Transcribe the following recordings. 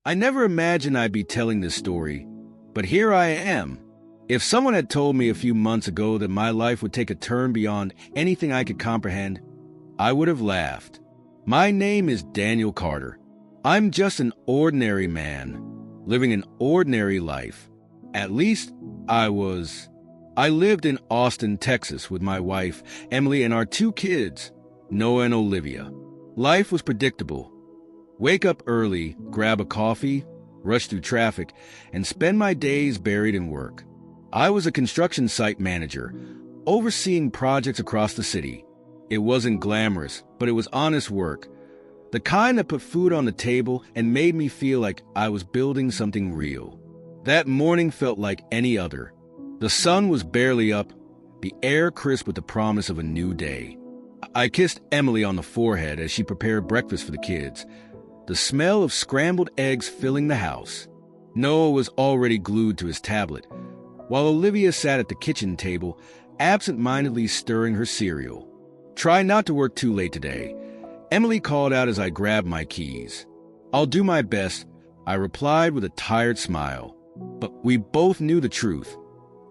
I never imagined I'd be telling this story, but here I am. If someone had told me a few months ago that my life would take a turn beyond anything I could comprehend, I would have laughed. My name is Daniel Carter. I'm just an ordinary man, living an ordinary life. At least, I was. I lived in Austin, Texas with my wife, Emily, and our 2 kids, Noah and Olivia. Life was predictable. Wake up early, grab a coffee, rush through traffic, and spend my days buried in work. I was a construction site manager, overseeing projects across the city. It wasn't glamorous, but it was honest work. The kind that put food on the table and made me feel like I was building something real. That morning felt like any other. The sun was barely up, the air crisp with the promise of a new day. I kissed Emily on the forehead as she prepared breakfast for the kids, the smell of scrambled eggs filling the house. Noah was already glued to his tablet, while Olivia sat at the kitchen table, absent-mindedly stirring her cereal. Try not to work too late today, Emily called out as I grabbed my keys. I'll do my best, I replied with a tired smile. But we both knew the truth.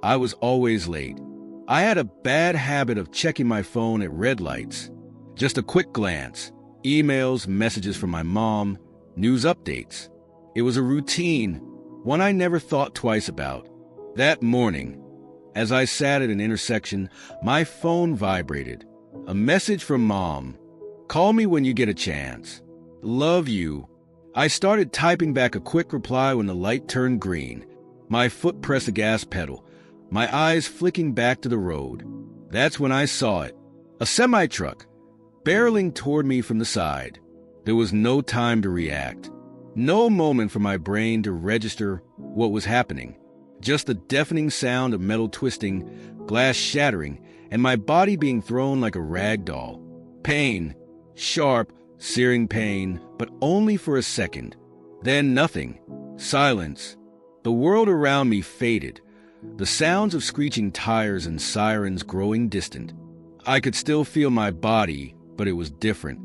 I was always late. I had a bad habit of checking my phone at red lights. Just a quick glance, emails, messages from my mom, news updates. It was a routine, one I never thought twice about. That morning, as I sat at an intersection, my phone vibrated. A message from Mom. Call me when you get a chance. Love you. I started typing back a quick reply when the light turned green. My foot pressed the gas pedal, my eyes flicking back to the road. That's when I saw it. A semi-truck, barreling toward me from the side. There was no time to react. No moment for my brain to register what was happening. Just the deafening sound of metal twisting, glass shattering, and my body being thrown like a rag doll. Pain. Sharp, searing pain, but only for a second. Then nothing. Silence. The world around me faded, the sounds of screeching tires and sirens growing distant. I could still feel my body, but it was different.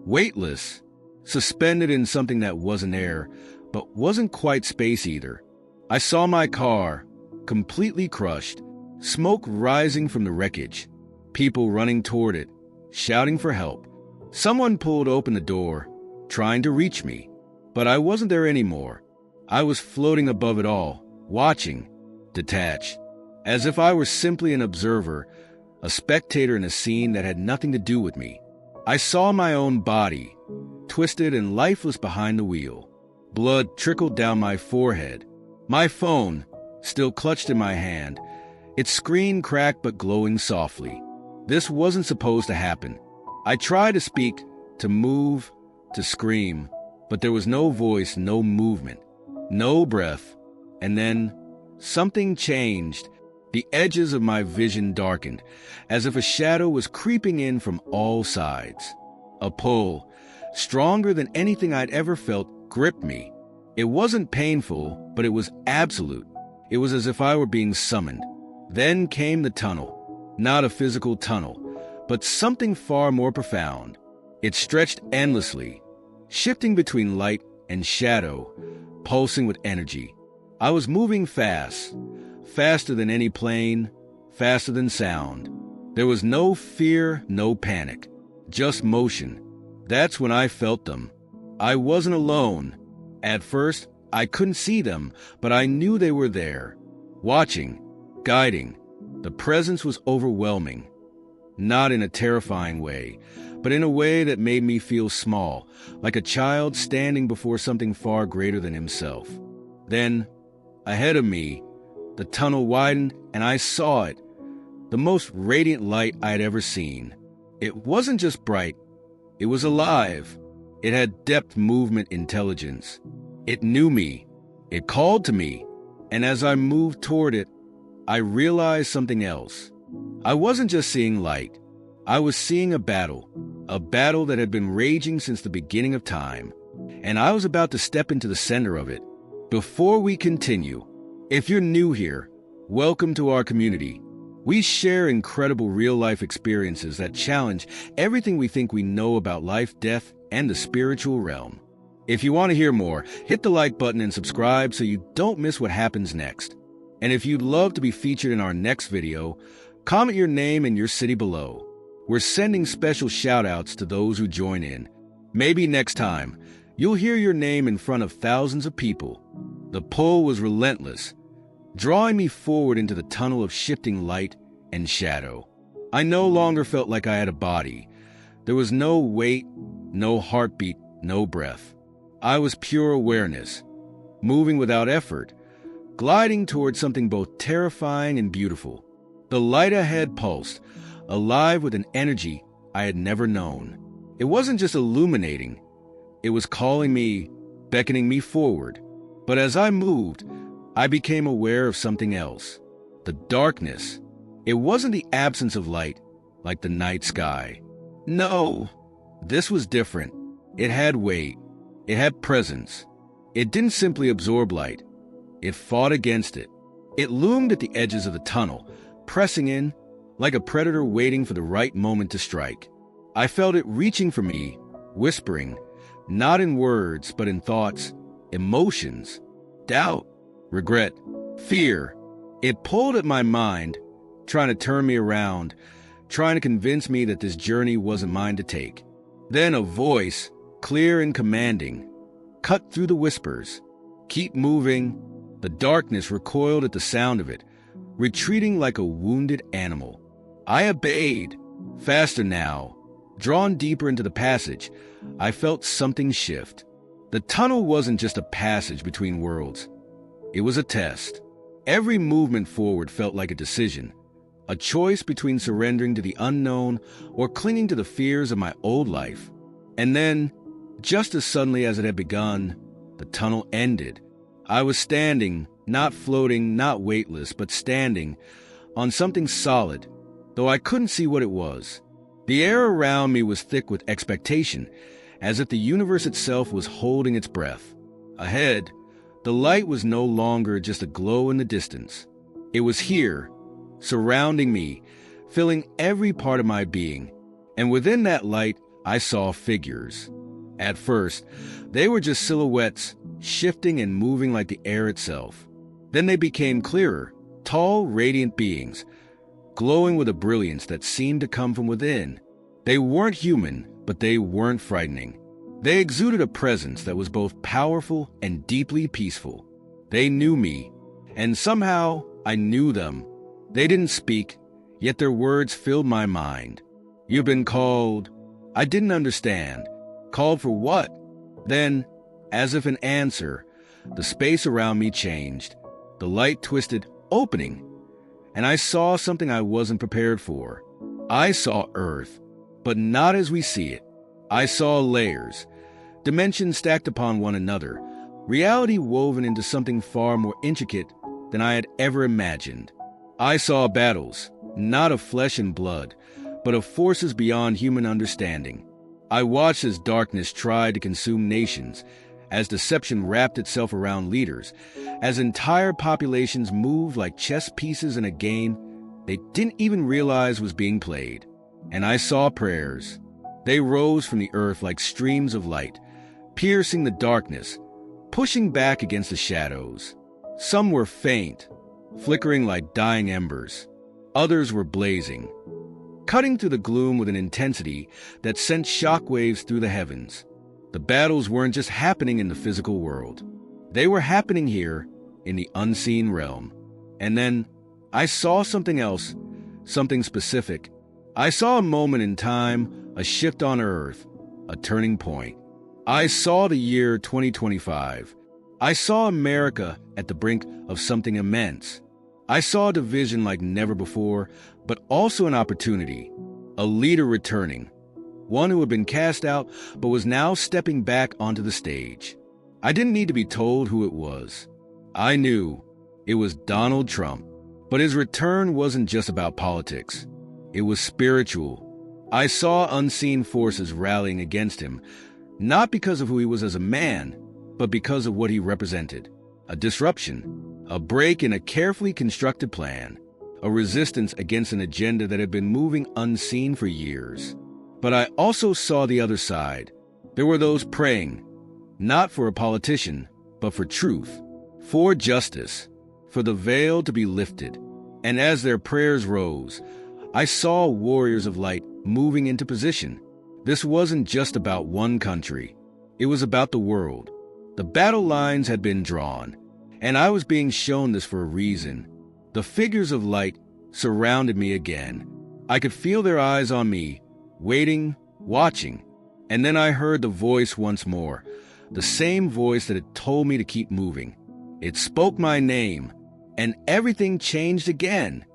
Weightless, suspended in something that wasn't air, but wasn't quite space either. I saw my car, completely crushed, smoke rising from the wreckage, people running toward it, shouting for help. Someone pulled open the door, trying to reach me, but I wasn't there anymore. I was floating above it all, watching, detached, as if I were simply an observer, a spectator in a scene that had nothing to do with me. I saw my own body, twisted and lifeless behind the wheel. Blood trickled down my forehead. My phone, still clutched in my hand, its screen cracked but glowing softly. This wasn't supposed to happen. I tried to speak, to move, to scream, but there was no voice, no movement, no breath. And then something changed. The edges of my vision darkened, as if a shadow was creeping in from all sides. A pull, stronger than anything I'd ever felt, gripped me. It wasn't painful, but it was absolute. It was as if I were being summoned. Then came the tunnel. Not a physical tunnel, but something far more profound. It stretched endlessly, shifting between light and shadow, pulsing with energy. I was moving fast, faster than any plane, faster than sound. There was no fear, no panic, just motion. That's when I felt them. I wasn't alone. At first, I couldn't see them, but I knew they were there, watching, guiding. The presence was overwhelming. Not in a terrifying way, but in a way that made me feel small, like a child standing before something far greater than himself. Then, ahead of me, the tunnel widened and I saw it, the most radiant light I had ever seen. It wasn't just bright, it was alive. It had depth, movement, intelligence. It knew me, it called to me, and as I moved toward it, I realized something else. I wasn't just seeing light. I was seeing a battle that had been raging since the beginning of time, and I was about to step into the center of it. Before we continue, if you're new here, welcome to our community. We share incredible real-life experiences that challenge everything we think we know about life, death, and the spiritual realm. If you want to hear more, hit the like button and subscribe so you don't miss what happens next. And if you'd love to be featured in our next video, comment your name and your city below. We're sending special shout-outs to those who join in. Maybe next time, you'll hear your name in front of thousands of people. The pull was relentless, drawing me forward into the tunnel of shifting light and shadow. I no longer felt like I had a body. There was no weight, no heartbeat, no breath. I was pure awareness, moving without effort, gliding towards something both terrifying and beautiful. The light ahead pulsed, alive with an energy I had never known. It wasn't just illuminating, it was calling me, beckoning me forward. But as I moved, I became aware of something else. The darkness. It wasn't the absence of light, like the night sky. No, this was different. It had weight. It had presence. It didn't simply absorb light. It fought against it. It loomed at the edges of the tunnel, pressing in, like a predator waiting for the right moment to strike. I felt it reaching for me, whispering, not in words, but in thoughts, emotions, doubt, regret, fear. It pulled at my mind, trying to turn me around, trying to convince me that this journey wasn't mine to take. Then a voice, clear and commanding, cut through the whispers. Keep moving. The darkness recoiled at the sound of it, retreating like a wounded animal. I obeyed. Faster now. Drawn deeper into the passage, I felt something shift. The tunnel wasn't just a passage between worlds. It was a test. Every movement forward felt like a decision, a choice between surrendering to the unknown or clinging to the fears of my old life. And then, just as suddenly as it had begun, the tunnel ended. I was standing, not floating, not weightless, but standing on something solid, though I couldn't see what it was. The air around me was thick with expectation, as if the universe itself was holding its breath. Ahead, the light was no longer just a glow in the distance. It was here, surrounding me, filling every part of my being. And within that light, I saw figures. At first, they were just silhouettes, shifting and moving like the air itself. Then they became clearer, tall, radiant beings, glowing with a brilliance that seemed to come from within. They weren't human, but they weren't frightening. They exuded a presence that was both powerful and deeply peaceful. They knew me, and somehow I knew them. They didn't speak, yet their words filled my mind. You've been called. I didn't understand. Called for what? Then, as if an answer, the space around me changed. The light twisted, opening, and I saw something I wasn't prepared for. I saw Earth, but not as we see it. I saw layers, dimensions stacked upon one another, reality woven into something far more intricate than I had ever imagined. I saw battles, not of flesh and blood, but of forces beyond human understanding. I watched as darkness tried to consume nations, as deception wrapped itself around leaders, as entire populations moved like chess pieces in a game they didn't even realize was being played. And I saw prayers. They rose from the earth like streams of light, piercing the darkness, pushing back against the shadows. Some were faint, flickering like dying embers. Others were blazing, cutting through the gloom with an intensity that sent shockwaves through the heavens. The battles weren't just happening in the physical world. They were happening here in the unseen realm. And then I saw something else, something specific. I saw a moment in time, a shift on Earth, a turning point. I saw the year 2025. I saw America at the brink of something immense. I saw a division like never before, but also an opportunity, a leader returning, one who had been cast out but was now stepping back onto the stage. I didn't need to be told who it was. I knew it was Donald Trump, but his return wasn't just about politics. It was spiritual. I saw unseen forces rallying against him, not because of who he was as a man, but because of what he represented. A disruption, a break in a carefully constructed plan, a resistance against an agenda that had been moving unseen for years. But I also saw the other side. There were those praying, Not for a politician, but for truth, for justice, for the veil to be lifted. And as their prayers rose, I saw warriors of light moving into position. This wasn't just about one country. It was about the world. The battle lines had been drawn, and I was being shown this for a reason. The figures of light surrounded me again. I could feel their eyes on me, waiting, watching. And then I heard the voice once more, the same voice that had told me to keep moving. It spoke my name, and everything changed again.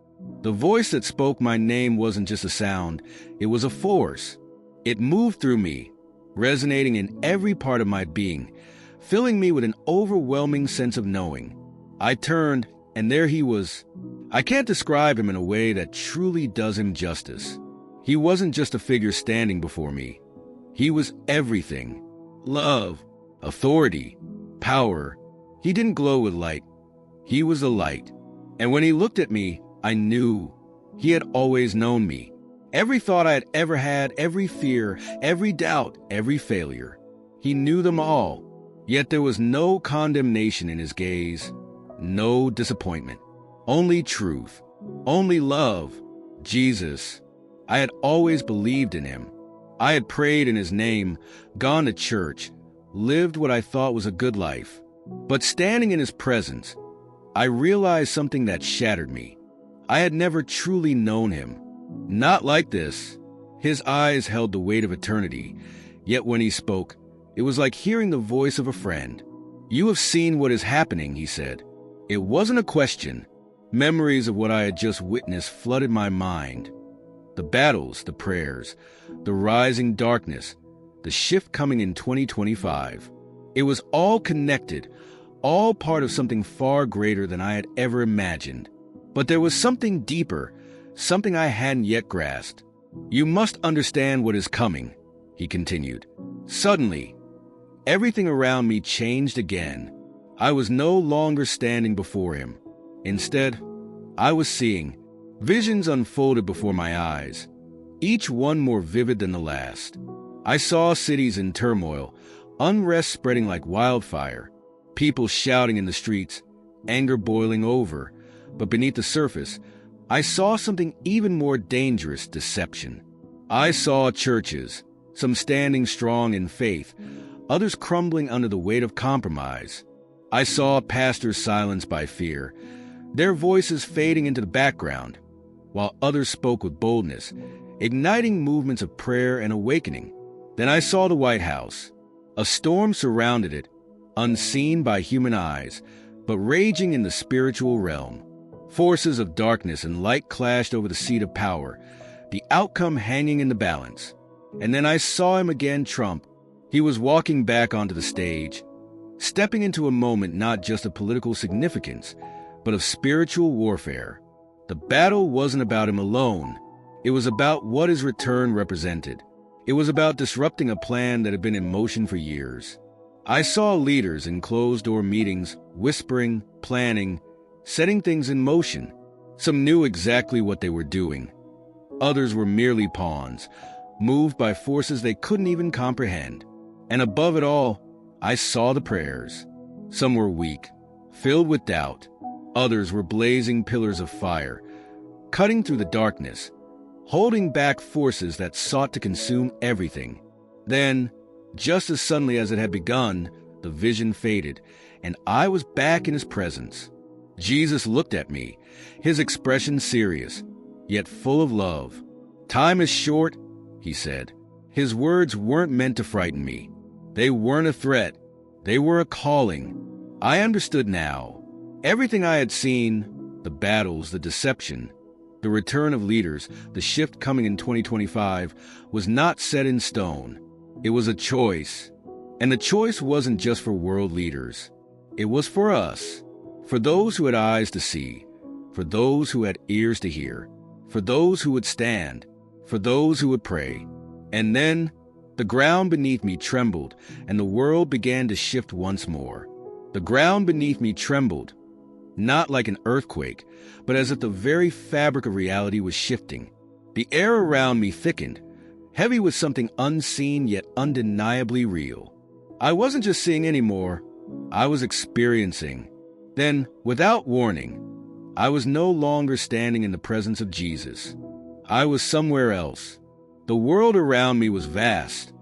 The voice that spoke my name wasn't just a sound, it was a force. It moved through me, resonating in every part of my being, filling me with an overwhelming sense of knowing. I turned, and there he was. I can't describe him in a way that truly does him justice. He wasn't just a figure standing before me. He was everything. Love, authority, power. He didn't glow with light. He was the light. And when he looked at me, I knew. He had always known me. Every thought I had ever had, every fear, every doubt, every failure. He knew them all. Yet there was no condemnation in his gaze, no disappointment. Only truth, only love. Jesus. I had always believed in him. I had prayed in his name, gone to church, lived what I thought was a good life. But standing in his presence, I realized something that shattered me. I had never truly known him. Not like this. His eyes held the weight of eternity, yet when he spoke, it was like hearing the voice of a friend. "You have seen what is happening," he said. It wasn't a question. Memories of what I had just witnessed flooded my mind. The battles, the prayers, the rising darkness, the shift coming in 2025. It was all connected, all part of something far greater than I had ever imagined. But there was something deeper, something I hadn't yet grasped. "You must understand what is coming," he continued. Suddenly, everything around me changed again. I was no longer standing before him. Instead, I was seeing. Visions unfolded before my eyes, each one more vivid than the last. I saw cities in turmoil, unrest spreading like wildfire, people shouting in the streets, anger boiling over. But beneath the surface, I saw something even more dangerous: deception. I saw churches, some standing strong in faith, others crumbling under the weight of compromise. I saw pastors silenced by fear, their voices fading into the background, while others spoke with boldness, igniting movements of prayer and awakening. Then I saw the White House. A storm surrounded it, unseen by human eyes, but raging in the spiritual realm. Forces of darkness and light clashed over the seat of power, the outcome hanging in the balance. And then I saw him again, Trump. He was walking back onto the stage, stepping into a moment not just of political significance, but of spiritual warfare. The battle wasn't about him alone. It was about what his return represented. It was about disrupting a plan that had been in motion for years. I saw leaders in closed-door meetings, whispering, planning, setting things in motion. Some knew exactly what they were doing. Others were merely pawns, moved by forces they couldn't even comprehend. And above it all, I saw the prayers. Some were weak, filled with doubt. Others were blazing pillars of fire, cutting through the darkness, holding back forces that sought to consume everything. Then, just as suddenly as it had begun, the vision faded, and I was back in his presence. Jesus looked at me, his expression serious, yet full of love. "Time is short," he said. His words weren't meant to frighten me. They weren't a threat. They were a calling. I understood now. Everything I had seen, the battles, the deception, the return of leaders, the shift coming in 2025, was not set in stone. It was a choice. And the choice wasn't just for world leaders. It was for us. For those who had eyes to see, for those who had ears to hear, for those who would stand, for those who would pray. And then the ground beneath me trembled, and the world began to shift once more. The ground beneath me trembled, not like an earthquake, but as if the very fabric of reality was shifting. The air around me thickened, heavy with something unseen yet undeniably real. I wasn't just seeing anymore, I was experiencing. Then, without warning, I was no longer standing in the presence of Jesus. I was somewhere else. The world around me was vast,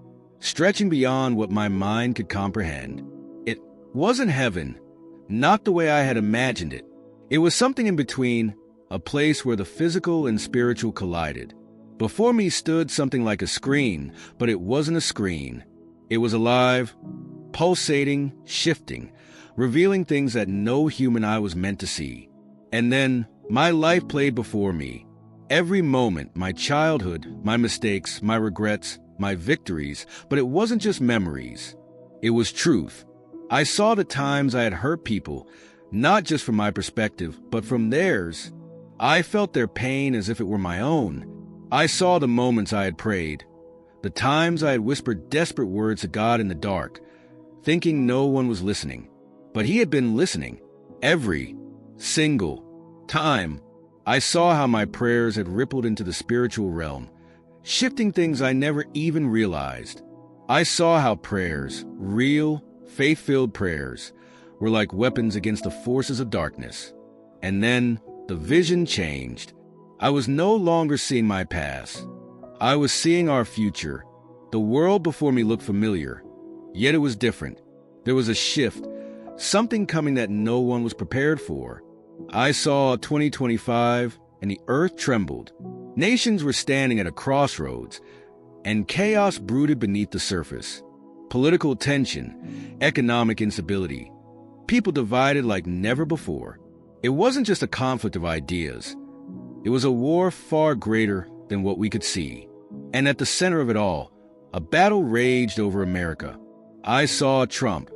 stretching beyond what my mind could comprehend. It wasn't heaven, not the way I had imagined it. It was something in between, a place where the physical and spiritual collided. Before me stood something like a screen, but it wasn't a screen. It was alive, pulsating, shifting, revealing things that no human eye was meant to see. And then, my life played before me. Every moment, my childhood, my mistakes, my regrets, my victories, but it wasn't just memories. It was truth. I saw the times I had hurt people, not just from my perspective, but from theirs. I felt their pain as if it were my own. I saw the moments I had prayed, the times I had whispered desperate words to God in the dark, thinking no one was listening. But He had been listening. Every single time. I saw how my prayers had rippled into the spiritual realm, shifting things I never even realized. I saw how prayers, real, faith-filled prayers, were like weapons against the forces of darkness. And then the vision changed. I was no longer seeing my past. I was seeing our future. The world before me looked familiar, yet it was different. There was a shift, something coming that no one was prepared for. I saw 2025, and the earth trembled. Nations were standing at a crossroads, and chaos brooded beneath the surface. Political tension, economic instability, people divided like never before. It wasn't just a conflict of ideas. It was a war far greater than what we could see. And at the center of it all, a battle raged over America. I saw Trump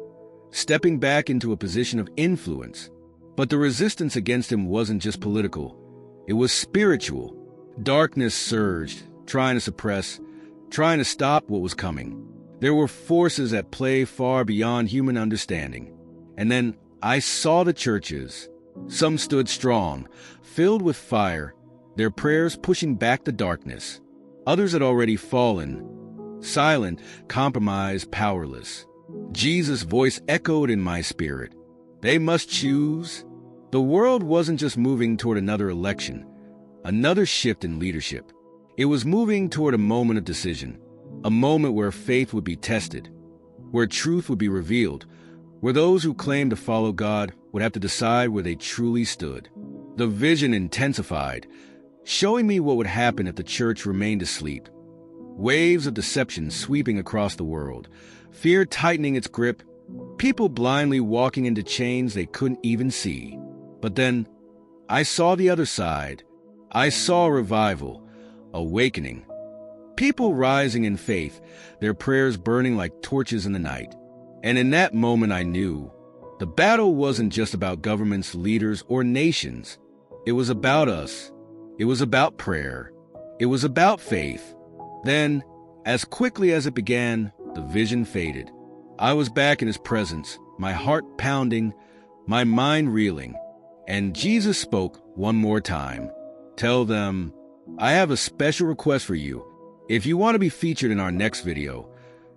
stepping back into a position of influence. But the resistance against him wasn't just political. It was spiritual. Darkness surged, trying to suppress, trying to stop what was coming. There were forces at play far beyond human understanding. And then I saw the churches. Some stood strong, filled with fire, their prayers pushing back the darkness. Others had already fallen, silent, compromised, powerless. Jesus' voice echoed in my spirit. They must choose. The world wasn't just moving toward another election, another shift in leadership. It was moving toward a moment of decision, a moment where faith would be tested, where truth would be revealed, where those who claimed to follow God would have to decide where they truly stood. The vision intensified, showing me what would happen if the church remained asleep. Waves of deception sweeping across the world, fear tightening its grip, people blindly walking into chains they couldn't even see. But then, I saw the other side. I saw revival, awakening. People rising in faith, their prayers burning like torches in the night. And in that moment I knew, the battle wasn't just about governments, leaders, or nations. It was about us. It was about prayer. It was about faith. Then, as quickly as it began, the vision faded. I was back in His presence, my heart pounding, my mind reeling. And Jesus spoke one more time. Tell them, I have a special request for you. If you want to be featured in our next video,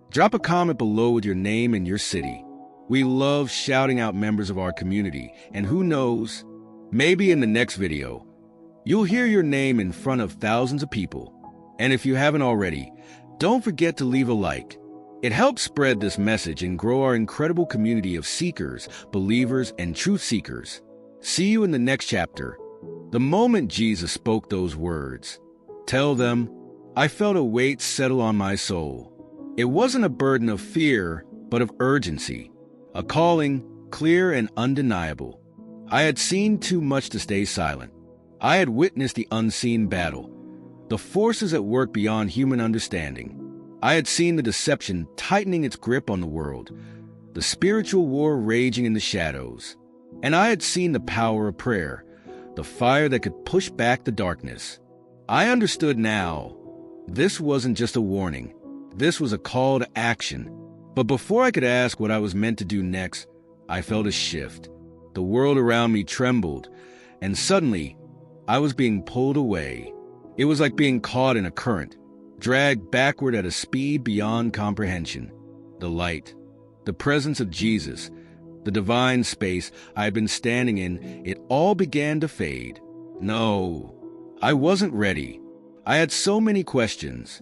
drop a comment below with your name and your city. We love shouting out members of our community, and who knows, maybe in the next video, you'll hear your name in front of thousands of people. And if you haven't already, don't forget to leave a like. It helps spread this message and grow our incredible community of seekers, believers, and truth seekers. See you in the next chapter. The moment Jesus spoke those words, tell them, I felt a weight settle on my soul. It wasn't a burden of fear, but of urgency, a calling clear and undeniable. I had seen too much to stay silent. I had witnessed the unseen battle, the forces at work beyond human understanding. I had seen the deception tightening its grip on the world, the spiritual war raging in the shadows. And I had seen the power of prayer, the fire that could push back the darkness. I understood now. This wasn't just a warning. This was a call to action. But before I could ask what I was meant to do next, I felt a shift. The world around me trembled, and suddenly, I was being pulled away. It was like being caught in a current, dragged backward at a speed beyond comprehension. The light, the presence of Jesus, the divine space I had been standing in, it all began to fade. No, I wasn't ready. I had so many questions.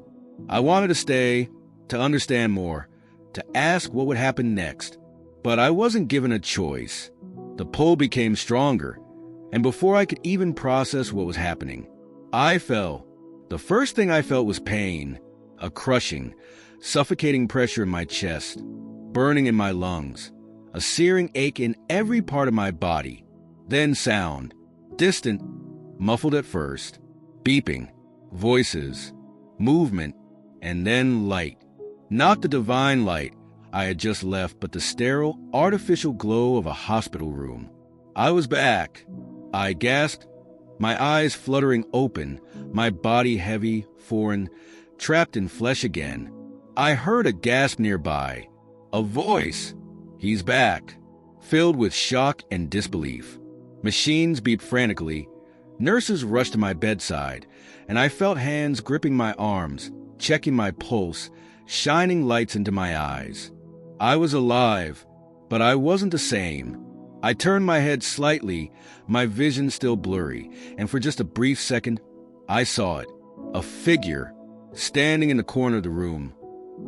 I wanted to stay, to understand more, to ask what would happen next. But I wasn't given a choice. The pull became stronger, and before I could even process what was happening, I fell. The first thing I felt was pain, a crushing, suffocating pressure in my chest, burning in my lungs, a searing ache in every part of my body. Then sound, distant, muffled at first, beeping, voices, movement, and then light. Not the divine light I had just left, but the sterile, artificial glow of a hospital room. I was back. I gasped, my eyes fluttering open, my body heavy, foreign, trapped in flesh again. I heard a gasp nearby, a voice. He's back, filled with shock and disbelief. Machines beeped frantically. Nurses rushed to my bedside, and I felt hands gripping my arms, checking my pulse, shining lights into my eyes. I was alive, but I wasn't the same. I turned my head slightly, my vision still blurry, and for just a brief second, I saw it. A figure, standing in the corner of the room,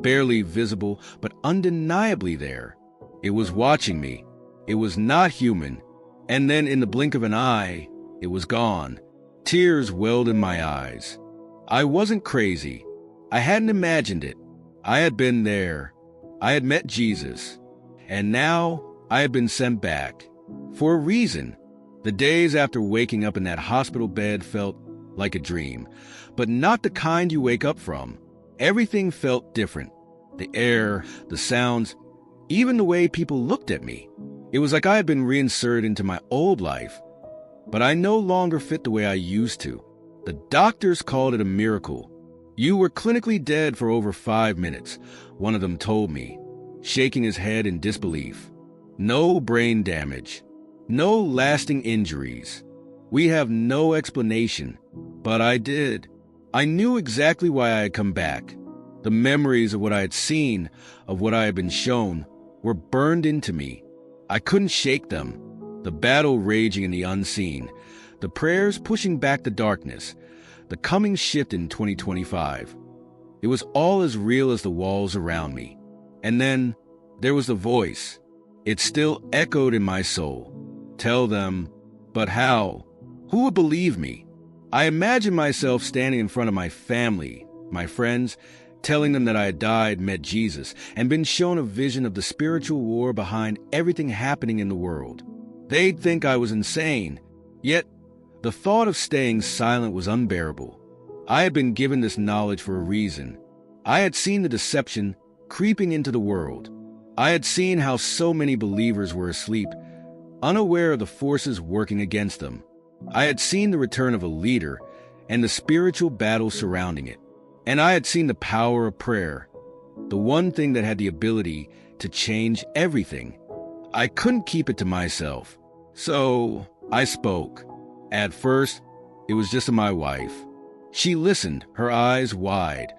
barely visible, but undeniably there. It was watching me. It was not human. And then in the blink of an eye, it was gone. Tears welled in my eyes. I wasn't crazy. I hadn't imagined it. I had been there. I had met Jesus. And now I had been sent back. For a reason. The days after waking up in that hospital bed felt like a dream, but not the kind you wake up from. Everything felt different. The air, the sounds, even the way people looked at me. It was like I had been reinserted into my old life, but I no longer fit the way I used to. The doctors called it a miracle. You were clinically dead for over 5 minutes, one of them told me, shaking his head in disbelief. No brain damage. No lasting injuries. We have no explanation. But I did. I knew exactly why I had come back. The memories of what I had seen, of what I had been shown, were burned into me. I couldn't shake them. The battle raging in the unseen. The prayers pushing back the darkness. The coming shift in 2025. It was all as real as the walls around me. And then there was the voice. It still echoed in my soul. Tell them, but how? Who would believe me? I imagined myself standing in front of my family, my friends, telling them that I had died, met Jesus, and been shown a vision of the spiritual war behind everything happening in the world. They'd think I was insane. Yet, the thought of staying silent was unbearable. I had been given this knowledge for a reason. I had seen the deception creeping into the world. I had seen how so many believers were asleep, unaware of the forces working against them. I had seen the return of a leader and the spiritual battle surrounding it. And I had seen the power of prayer, the one thing that had the ability to change everything. I couldn't keep it to myself. So I spoke. At first, it was just to my wife. She listened, her eyes wide,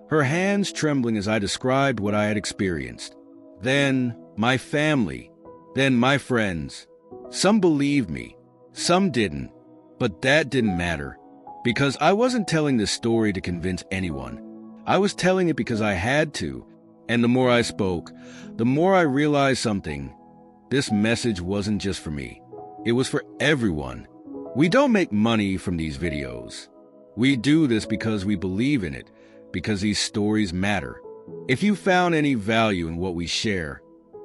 her hands trembling as I described what I had experienced. Then my family, then my friends. Some believed me, some didn't, but that didn't matter, because I wasn't telling this story to convince anyone. I was telling it because I had to, and the more I spoke, the more I realized something. This message wasn't just for me. It was for everyone. We don't make money from these videos. We do this because we believe in it, because these stories matter. If you found any value in what we share,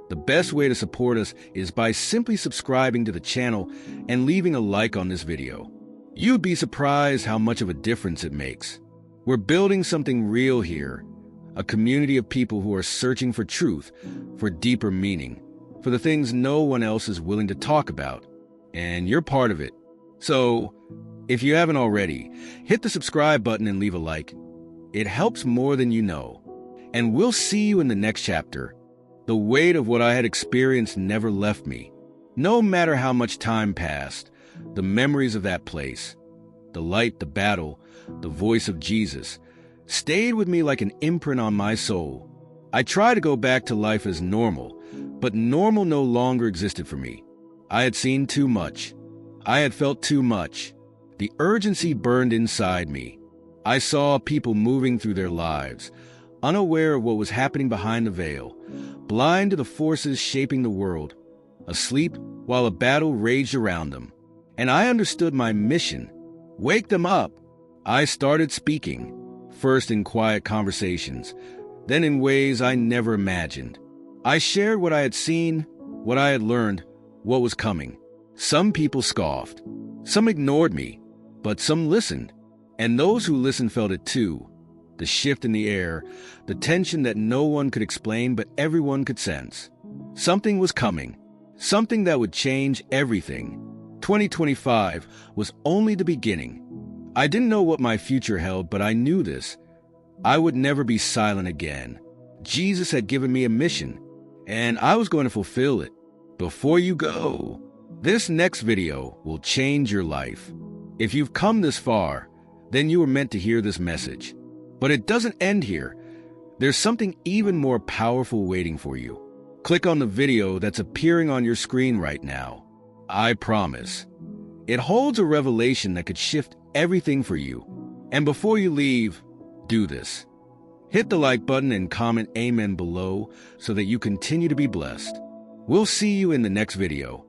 the best way to support us is by simply subscribing to the channel and leaving a like on this video. You'd be surprised how much of a difference it makes. We're building something real here, a community of people who are searching for truth, for deeper meaning, for the things no one else is willing to talk about. And you're part of it. So, if you haven't already, hit the subscribe button and leave a like. It helps more than you know. And we'll see you in the next chapter. The weight of what I had experienced never left me. No matter how much time passed, the memories of that place, the light, the battle, the voice of Jesus, stayed with me like an imprint on my soul. I try to go back to life as normal, But normal no longer existed for me. I had seen too much. I had felt too much. The urgency burned inside me. I saw people moving through their lives, unaware of what was happening behind the veil, blind to the forces shaping the world, asleep while a battle raged around them. And I understood my mission. Wake them up. I started speaking, first in quiet conversations, then in ways I never imagined. I shared what I had seen, what I had learned, what was coming. Some people scoffed. Some ignored me, but some listened. And those who listened felt it too. The shift in the air, the tension that no one could explain but everyone could sense. Something was coming. Something that would change everything. 2025 was only the beginning. I didn't know what my future held, but I knew this. I would never be silent again. Jesus had given me a mission, and I was going to fulfill it. Before you go, this next video will change your life. If you've come this far, then you were meant to hear this message. But it doesn't end here. There's something even more powerful waiting for you. Click on the video that's appearing on your screen right now. I promise. It holds a revelation that could shift everything for you. And before you leave, do this. Hit the like button and comment amen below so that you continue to be blessed. We'll see you in the next video.